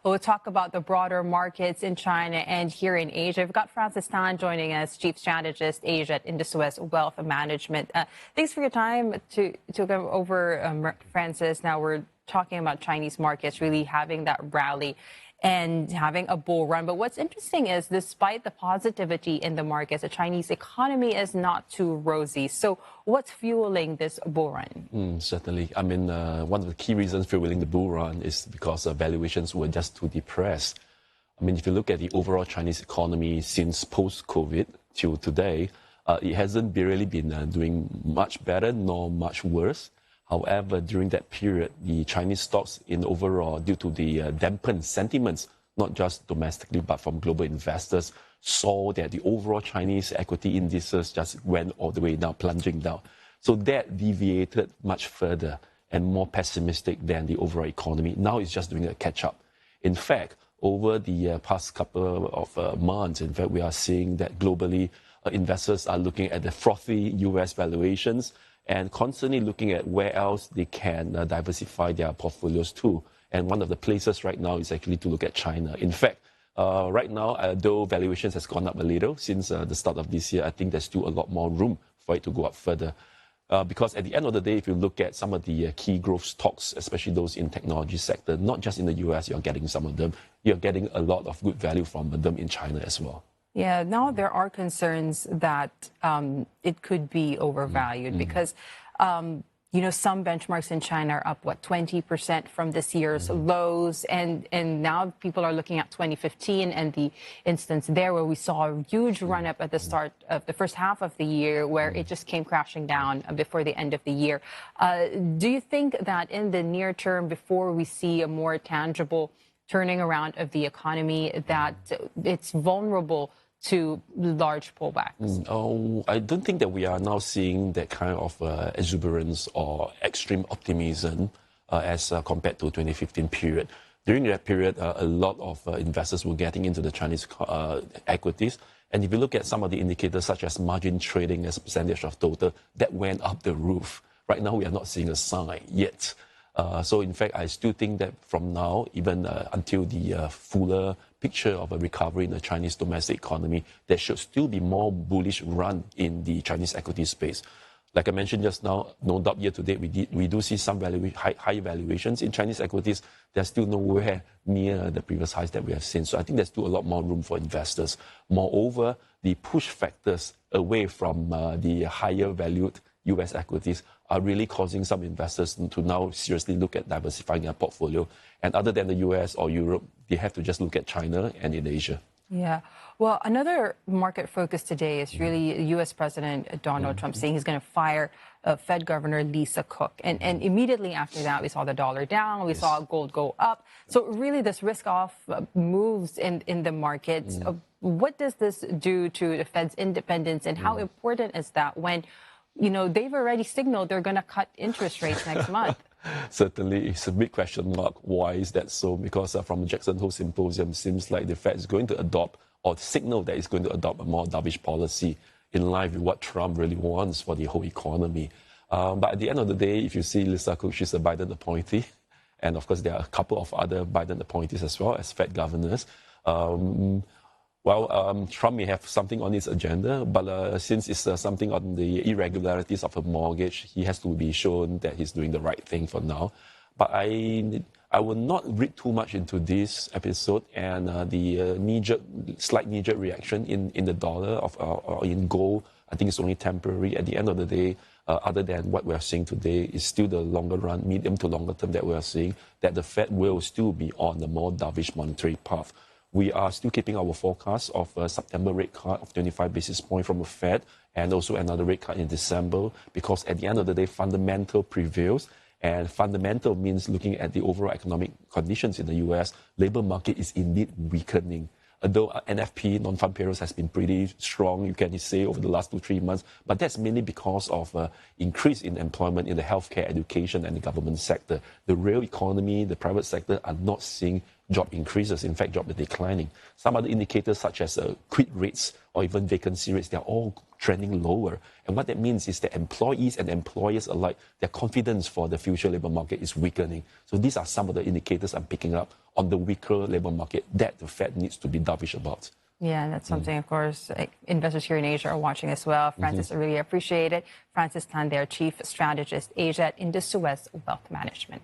We'll talk about the broader markets in China and here in Asia. We've got Francis Tan joining us, Chief Strategist Asia at Indosuez Wealth Management. Thanks for your time to go over, Francis. Now we're talking about Chinese markets really having that rally and having a bull run. But what's interesting is despite the positivity in the markets, the Chinese economy is not too rosy. So what's fueling this bull run? Certainly. I mean, one of the key reasons fueling the bull run is because valuations were just too depressed. I mean, if you look at the overall Chinese economy since post-COVID till today, it hasn't really been doing much better nor much worse. However, during that period, the Chinese stocks in overall, due to the dampened sentiments, not just domestically, but from global investors, saw that the overall Chinese equity indices just went all the way down, plunging down. So that deviated much further and more pessimistic than the overall economy. Now it's just doing a catch-up. In fact, over the past couple of months, in fact, we are seeing that globally, investors are looking at the frothy US valuations and constantly looking at where else they can diversify their portfolios to. And one of the places right now is actually to look at China. In fact, right now, though valuations has gone up a little since the start of this year, I think there's still a lot more room for it to go up further. Because at the end of the day, if you look at some of the key growth stocks, especially those in technology sector, not just in the US, you're getting some of them, you're getting a lot of good value from them in China as well. Yeah, now there are concerns that it could be overvalued because, you know, some benchmarks in China are up, 20% from this year's lows. And now people are looking at 2015 and the instance there where we saw a huge run up at the start of the first half of the year where it just came crashing down before the end of the year. Do you think that in the near term, before we see a more tangible turning around of the economy, that it's vulnerable to large pullbacks? I don't think that we are now seeing that kind of exuberance or extreme optimism as compared to 2015 period. During that period, a lot of investors were getting into the Chinese equities. And if you look at some of the indicators such as margin trading as a percentage of total, that went up the roof. Right now, we are not seeing a sign yet. So in fact, I still think that from now, even until the fuller picture of a recovery in the Chinese domestic economy, there should still be more bullish run in the Chinese equity space. Like I mentioned just now, no doubt year to date, we do see some high valuations in Chinese equities. They're still nowhere near the previous highs that we have seen. So I think there's still a lot more room for investors. Moreover, the push factors away from the higher valued US equities are really causing some investors to now seriously look at diversifying their portfolio. And other than the US or Europe, they have to just look at China and in Asia. Yeah. Well, another market focus today is really US President Donald Trump saying he's going to fire Fed Governor Lisa Cook. And immediately after that, we saw the dollar down, we saw gold go up. So really this risk-off moves in the markets. What does this do to the Fed's independence and how important is that when, you know, they've already signaled they're going to cut interest rates next month? Certainly, it's a big question mark. Why is that so? Because from the Jackson Hole Symposium, it seems like the Fed is going to adopt or signal that it's going to adopt a more dovish policy in line with what Trump really wants for the whole economy. But at the end of the day, if you see Lisa Cook, she's a Biden appointee. And of course, there are a couple of other Biden appointees as well as Fed governors. Trump may have something on his agenda, but since it's something on the irregularities of a mortgage, he has to be shown that he's doing the right thing for now. But I will not read too much into this episode and the slight knee-jerk reaction in the dollar or in gold. I think it's only temporary. At the end of the day, other than what we are seeing today, is still the longer run, medium to longer term that we are seeing, that the Fed will still be on the more dovish monetary path. We are still keeping our forecast of a September rate cut of 25 basis points from the Fed and also another rate cut in December, because at the end of the day, fundamental prevails. And fundamental means looking at the overall economic conditions in the US, labor market is indeed weakening. Although NFP, non-farm payrolls, has been pretty strong, you can say, over the last 2-3 months, but that's mainly because of increase in employment in the healthcare, education, and the government sector. The real economy, the private sector, are not seeing job increases. In fact, jobs are declining. Some other indicators such as quit rates or even vacancy rates, they're all trending lower. And what that means is that employees and employers alike, their confidence for the future labor market is weakening. So these are some of the indicators I'm picking up on the weaker labor market that the Fed needs to be dovish about. Yeah, that's something, of course, investors here in Asia are watching as well. Francis, I really appreciate it. Francis Tan, their Chief Strategist Asia at Indosuez Wealth Management.